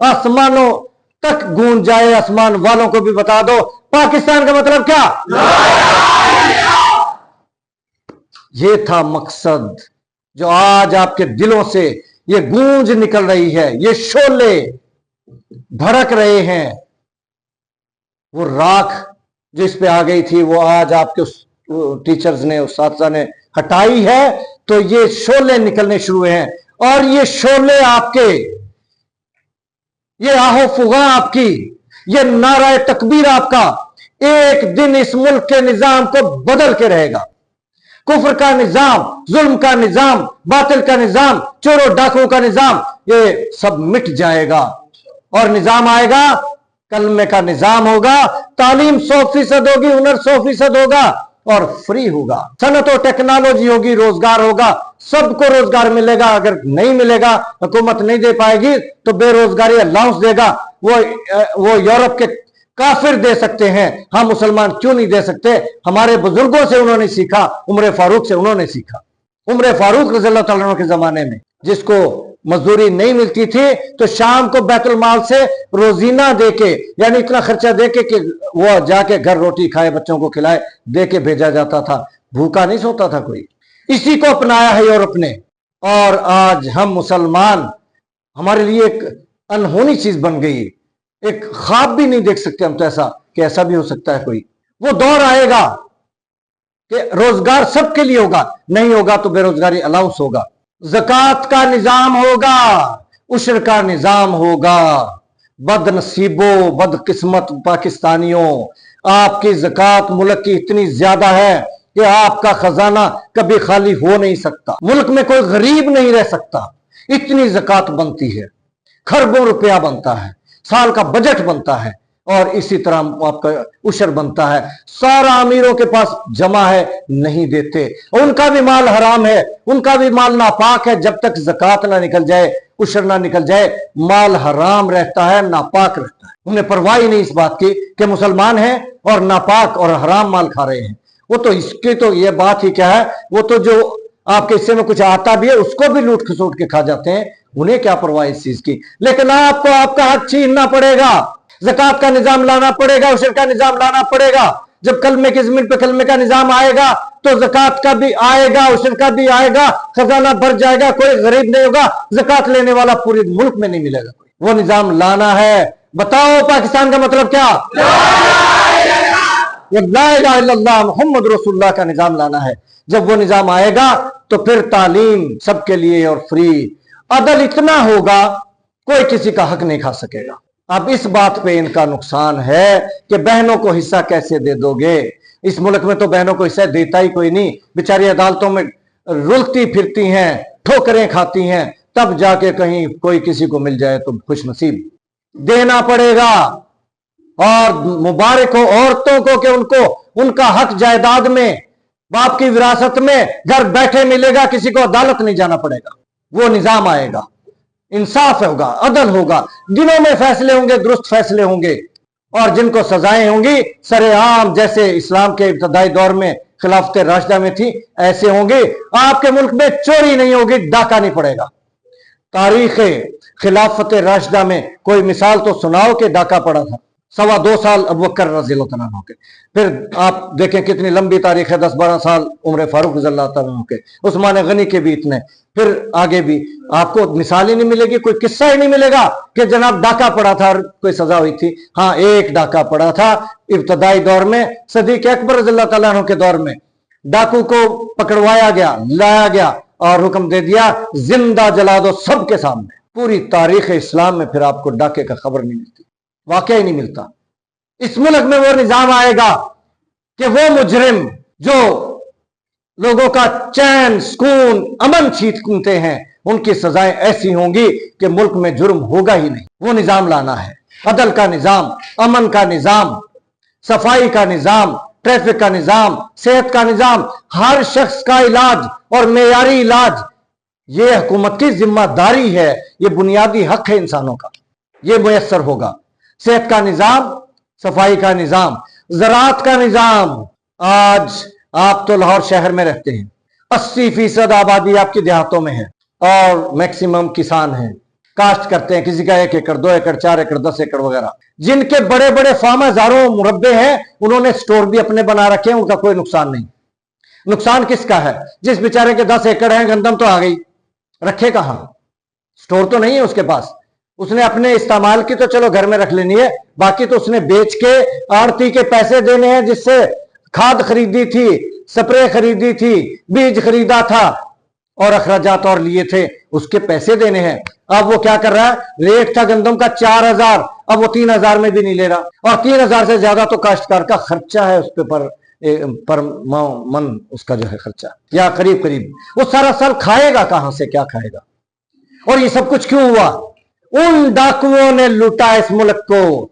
आसमानों तक गूंज जाए, आसमान वालों को भी बता दो पाकिस्तान का मतलब क्या। ये था मकसद जो आज आपके दिलों से ये गूंज निकल रही है, ये शोले भड़क रहे हैं। वो राख जो इस पे आ गई थी वो आज आपके उस टीचर्स ने, उस्ताद ने हटाई है, तो ये शोले निकलने शुरू हुए हैं। और ये शोले आपके, ये आहो फुगा आपकी, ये नारा तकबीर आपका एक दिन इस मुल्क के निजाम को बदल के रहेगा। कुफ्र का निजाम, जुल्म का निजाम, बातिल का निजाम, चोरों डाकुओं का निजाम, ये सब मिट जाएगा और निजाम आएगा, कलमे का निजाम होगा। तालीम 100% होगी, हुनर 100% होगा और फ्री होगा। सनत और टेक्नोलॉजी होगी, रोजगार होगा, सबको रोजगार मिलेगा। अगर नहीं मिलेगा, हुकूमत नहीं दे पाएगी तो बेरोजगारी अलाउंस देगा। वो यूरोप के काफिर दे सकते हैं, हम मुसलमान क्यों नहीं दे सकते। हमारे बुजुर्गों से उन्होंने सीखा, उमर फारूक से उन्होंने सीखा। उमर फारूक रज़ियल्लाहु तआला अन्हु के जमाने में जिसको मजदूरी नहीं मिलती थी तो शाम को बैतुल माल से रोजीना देके, यानी इतना खर्चा देके कि वो जाके घर रोटी खाए, बच्चों को खिलाए, देके भेजा जाता था। भूखा नहीं सोता था कोई। इसी को अपनाया है यूरोप ने। और आज हम मुसलमान, हमारे लिए एक अनहोनी चीज बन गई, एक ख्वाब भी नहीं देख सकते हम तो ऐसा कि ऐसा भी हो सकता है कोई। वो दौर आएगा कि रोजगार सबके लिए होगा, नहीं होगा तो बेरोजगारी अलाउंस होगा, ज़कात का निजाम होगा, उश्र का निजाम होगा। बदनसीबों, बदकिस्मत पाकिस्तानियों, आपकी ज़कात मुल्क की इतनी ज्यादा है कि आपका खजाना कभी खाली हो नहीं सकता। मुल्क में कोई गरीब नहीं रह सकता, इतनी ज़कात बनती है, खरबों रुपया बनता है, साल का बजट बनता है और इसी तरह आपका उशर बनता है। सारा अमीरों के पास जमा है, नहीं देते। उनका भी माल हराम है, उनका भी माल नापाक है। जब तक ज़कात ना निकल जाए, उशर ना निकल जाए, माल हराम रहता है, नापाक रहता है। उन्हें परवाह ही नहीं इस बात की कि मुसलमान हैं और नापाक और हराम माल खा रहे हैं। वो तो इसकी तो ये बात ही क्या है, वो तो जो आपके हिस्से में कुछ आता भी है उसको भी लूट खसोट के खा जाते हैं। उन्हें क्या परवाह इस चीज की। लेकिन आपको आपका हक छीनना पड़ेगा, ज़कात का निजाम लाना पड़ेगा, उशर का निजाम लाना पड़ेगा। जब कलमे की जमीन पे कलमे का निजाम आएगा तो ज़कात का भी आएगा, उशर का भी आएगा, खजाना भर जाएगा, कोई गरीब नहीं होगा, ज़कात लेने वाला पूरे मुल्क में नहीं मिलेगा कोई। वो निजाम लाना है। बताओ पाकिस्तान का मतलब क्या? ला इलाहा इल्लल्लाह मुहम्मद रसूलुल्लाह का निजाम लाना है। जब वो निजाम आएगा तो फिर तालीम सबके लिए और फ्री, अदल इतना होगा कोई किसी का हक नहीं खा सकेगा। अब इस बात पे इनका नुकसान है कि बहनों को हिस्सा कैसे दे दोगे। इस मुल्क में तो बहनों को हिस्सा देता ही कोई नहीं, बेचारी अदालतों में रुलती फिरती हैं, ठोकरें खाती हैं, तब जाके कहीं कोई किसी को मिल जाए तो खुश नसीब। देना पड़ेगा। और मुबारक हो औरतों को कि उनको उनका हक जायदाद में, बाप की विरासत में घर बैठे मिलेगा, किसी को अदालत नहीं जाना पड़ेगा। वो निजाम आएगा, इंसाफ होगा, अदल होगा, दिनों में फैसले होंगे, दुरुस्त फैसले होंगे। और जिनको सजाएं होंगी सरेआम, जैसे इस्लाम के इब्तदाई दौर में खिलाफत राशिदा में थी, ऐसे होंगे। आपके मुल्क में चोरी नहीं होगी, डाका नहीं पड़ेगा। तारीख खिलाफत राशिदा में कोई मिसाल तो सुनाओ कि डाका पड़ा था। 2.25 साल अबू बकर रज़ियल्लाहु अन्हु के, फिर आप देखें कितनी लंबी तारीख है, 10-12 साल उमर फारूक रज़ियल्लाहु अन्हु के, उस्मान गनी के भी इतने, फिर आगे भी आपको मिसाल ही नहीं मिलेगी, कोई किस्सा ही नहीं मिलेगा कि जनाब डाका पड़ा था और कोई सजा हुई थी। हाँ, एक डाका पड़ा था इब्तदाई दौर में, सदीक अकबर रज़ियल्लाहु तआला अन्हु के दौर में। डाकू को पकड़वाया गया, लाया गया और हुक्म दे दिया जिंदा जला दो सबके सामने। पूरी तारीख इस्लाम में फिर आपको डाके का खबर नहीं मिलती, वाकई ही नहीं मिलता। इस मुल्क में वो निजाम आएगा कि वो मुजरिम जो लोगों का चैन, सुकून, अमन छीनते हैं, उनकी सजाएं ऐसी होंगी कि मुल्क में जुर्म होगा ही नहीं। वो निजाम लाना है, अदल का निजाम, अमन का निजाम, सफाई का निजाम, ट्रैफिक का निजाम, सेहत का निजाम, हर शख्स का इलाज और मेयारी इलाज। ये हुकूमत की जिम्मेदारी है, ये बुनियादी हक है इंसानों का, ये मुयस्सर होगा। सेहत का निजाम, सफाई का निजाम, ज़राअत का निजाम। आज आप तो लाहौर शहर में रहते हैं, 80% आबादी आपकी देहातों में है और मैक्सिमम किसान हैं। काश्त करते हैं, किसी का 1 एकड़ 2 एकड़ 4 एकड़ 10 एकड़ वगैरह। जिनके बड़े बड़े फार्म हजारों मुरब्बे हैं, उन्होंने स्टोर भी अपने बना रखे हैं, उनका कोई नुकसान नहीं। नुकसान किसका है? जिस बेचारे के 10 एकड़ है, गंदम तो आ गई, रखे कहां? स्टोर तो नहीं है उसके पास। उसने अपने इस्तेमाल की तो चलो घर में रख लेनी है, बाकी तो उसने बेच के आड़ती के पैसे देने हैं, जिससे खाद खरीदी थी, स्प्रे खरीदी थी, बीज खरीदा था और अखराजात और लिए थे, उसके पैसे देने हैं। अब वो क्या कर रहा है? रेट था गंदम का 4000, अब वो 3000 में भी नहीं ले रहा, और 3000 से ज्यादा तो काश्तकार का खर्चा है उस पर मन उसका जो है खर्चा, या करीब करीब। वो सारा साल खाएगा कहां से, क्या खाएगा? और ये सब कुछ क्यों हुआ? उन डाकुओं ने लूटा इस मुल्क को,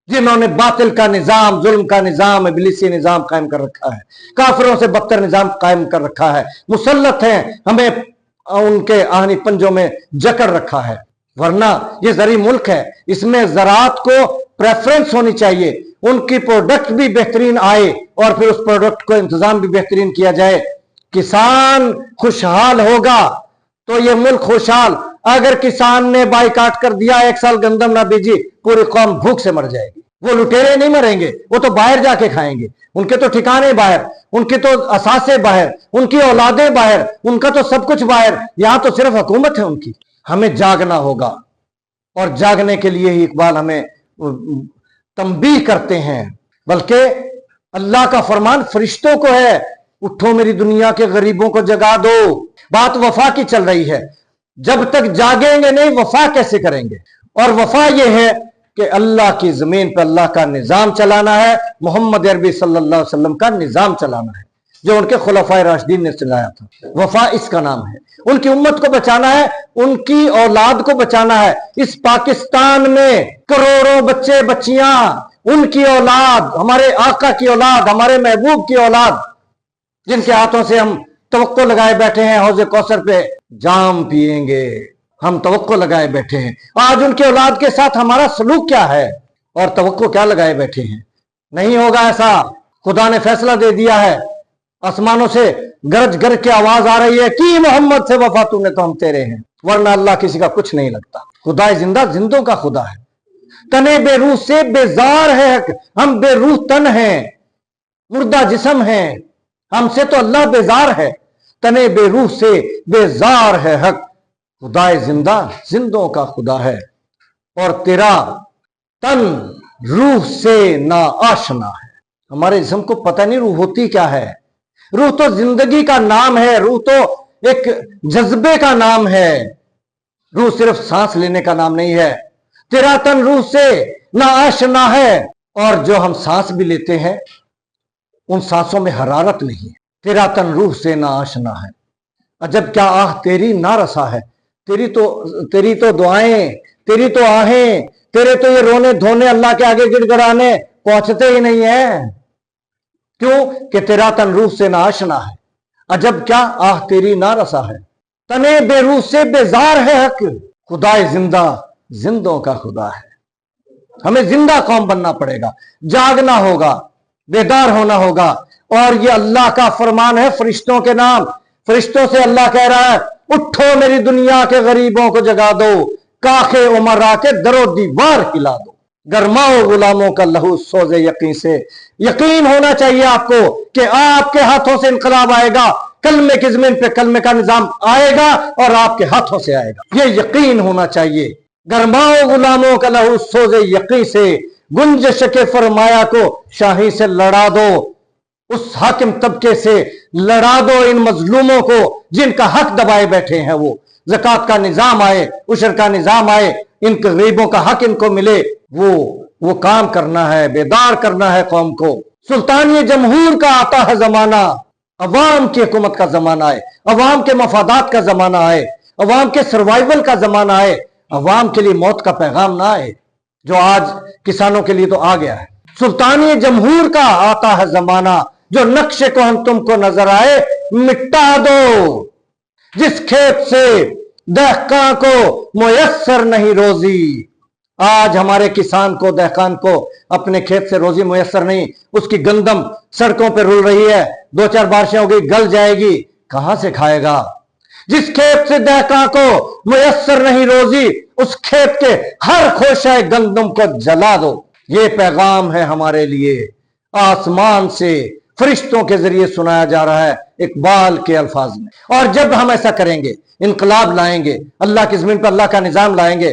जिन्होंने बातिल का निजाम, जुल्म का निजाम, इब्लीसी निजाम कायम कर रखा है, काफिरों से बदतर निजाम कायम कर रखा है, मुसल्लत हैं, हमें उनके आहनी पंजों में जकड़ रखा है। वरना ये जरी मुल्क है, इसमें ज़राअत को प्रेफरेंस होनी चाहिए, उनकी प्रोडक्ट भी बेहतरीन आए और फिर उस प्रोडक्ट को इंतजाम भी बेहतरीन किया जाए। किसान खुशहाल होगा तो ये मुल्क खुशहाल। अगर किसान ने बाइकाट कर दिया, 1 साल गंदम ना बीजी, पूरी कौम भूख से मर जाएगी। वो लुटेरे नहीं मरेंगे, वो तो बाहर जाके खाएंगे, उनके तो ठिकाने बाहर, उनके तो असासे बाहर, उनकी औलादें बाहर, उनका तो सब कुछ बाहर। यहां तो सिर्फ हुकूमत है उनकी। हमें जागना होगा, और जागने के लिए ही इकबाल हमें तंबीह करते हैं। बल्कि अल्लाह का फरमान फरिश्तों को है, उठो मेरी दुनिया के गरीबों को जगा दो। बात वफा की चल रही है। जब तक जागेंगे नहीं, वफा कैसे करेंगे? और वफा यह है कि अल्लाह की जमीन पर अल्लाह का निजाम चलाना है, मोहम्मद अरबी सल्लल्लाहु अलैहि वसल्लम का निजाम चलाना है, जो उनके खुलफाए राशिदीन ने चलाया था। वफा इसका नाम है। उनकी उम्मत को बचाना है, उनकी औलाद को बचाना है। इस पाकिस्तान में करोड़ों बच्चे बच्चियां, उनकी औलाद, हमारे आका की औलाद, हमारे महबूब की औलाद, जिनके हाथों से हम तवक्को लगाए बैठे हैं, हौज़े कौसर पे जाम पिएंगे, हम तवक्को लगाए बैठे हैं। आज उनके औलाद के साथ हमारा सलूक क्या है और तवक्को क्या लगाए बैठे हैं? नहीं होगा ऐसा। खुदा ने फैसला दे दिया है, आसमानों से गरज गरज की आवाज आ रही है कि मोहम्मद से वफा तूने तो हम तेरे हैं, वरना अल्लाह किसी का कुछ नहीं लगता। खुदा जिंदा, जिंदों का खुदा है। तने बेरूह से बेजार है हक, हम बेरूह तन हैं, मुर्दा जिस्म हैं, हमसे तो अल्लाह बेजार है। तने बेरूह से बेजार है हक, खुदा जिंदा, जिंदों का खुदा है। और तेरा तन रूह से ना आशना है। हमारे जिस्म को पता नहीं रूह होती क्या है। रूह तो जिंदगी का नाम है, रूह तो एक जज्बे का नाम है, रूह सिर्फ सांस लेने का नाम नहीं है। तेरा तन रूह से ना आशना है, और जो हम सांस भी लेते हैं उन सांसों में हरारत नहीं है। तेरा तन रूह से ना आशना है, अजब क्या आह तेरी ना रसा है। तेरी तो दुआएं, तेरी तो आहें, तेरे तो ये रोने धोने अल्लाह के आगे गिड़गिड़ाने पहुंचते ही नहीं है। क्यों? कि तेरा तन रूह से ना आशना है, अजब क्या आह तेरी ना रसा है। तने बेरूह से बेजार है हक, खुदा जिंदा, जिंदों का खुदा है। हमें जिंदा कौम बनना पड़ेगा, जागना होगा, बेदार होना होगा। और ये अल्लाह का फरमान है फरिश्तों के नाम। फरिश्तों से अल्लाह कह रहा है, उठो मेरी दुनिया के गरीबों को जगा दो, काखे उमर आके दरो दीवार हिला दो, गरमाओ गुलामों का लहू सोजे यकीन से। यकीन होना चाहिए आपको कि आपके हाथों से इनकलाब आएगा, कलमे की जमीन पे कलमे का निजाम आएगा और आपके हाथों से आएगा। ये यकीन होना चाहिए। गरमाओ गुलामों का लहू सोजे यकीन से, गुंजश के फरमाया को शाही से लड़ा दो, उस हाकिम तबके से लड़ा दो इन मजलूमों को जिनका हक दबाए बैठे हैं। वो ज़कात का निजाम आए, उशर का निजाम आए, इन गरीबों का हक इनको मिले, वो काम करना है, बेदार करना है कौम को। सुल्तानी जमहूर का आता है जमाना, अवाम की हुकूमत का जमाना है, अवाम के मफादात का जमाना है, अवाम के सर्वाइवल का जमाना है। अवाम के लिए मौत का पैगाम ना आए, जो आज किसानों के लिए तो आ गया है। सुल्तानी जमहूर का आता है जमाना, जो नक्शे को हम तुमको नजर आए मिटा दो। जिस खेत से दहकान को मुयस्सर नहीं रोजी, आज हमारे किसान को, दहकान को अपने खेत से रोजी मुयस्सर नहीं, उसकी गंदम सड़कों पर रुल रही है, 2-4 बारिशें हो गई गल जाएगी, कहां से खाएगा। जिस खेत से दहकान को मुयस्सर नहीं रोजी, उस खेत के हर खोशे गंदम को जला दो। ये पैगाम है हमारे लिए, आसमान से फरिश्तों के जरिए सुनाया जा रहा है इकबाल के अल्फाज में। और जब हम ऐसा करेंगे, इनकलाब लाएंगे, अल्लाह की जमीन पर अल्लाह का निजाम लाएंगे,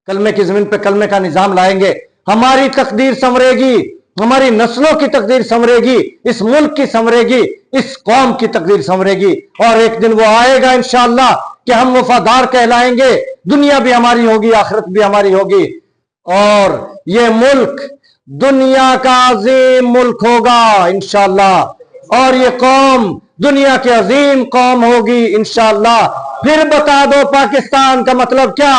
कलमे की जमीन पर कलमे का निजाम लाएंगे, हमारी तकदीर संवरेगी, हमारी नस्लों की तकदीर संवरेगी, इस मुल्क की संवरेगी, इस कौम की तकदीर संवरेगी। और एक दिन वो आएगा इंशाअल्लाह कि हम वफादार कहलाएंगे, दुनिया भी हमारी होगी, आखिरत भी हमारी होगी, और ये मुल्क दुनिया का अजीम मुल्क होगा इंशाअल्लाह, और ये कौम दुनिया की अजीम कौम होगी इंशाअल्लाह। फिर बता दो पाकिस्तान का मतलब क्या?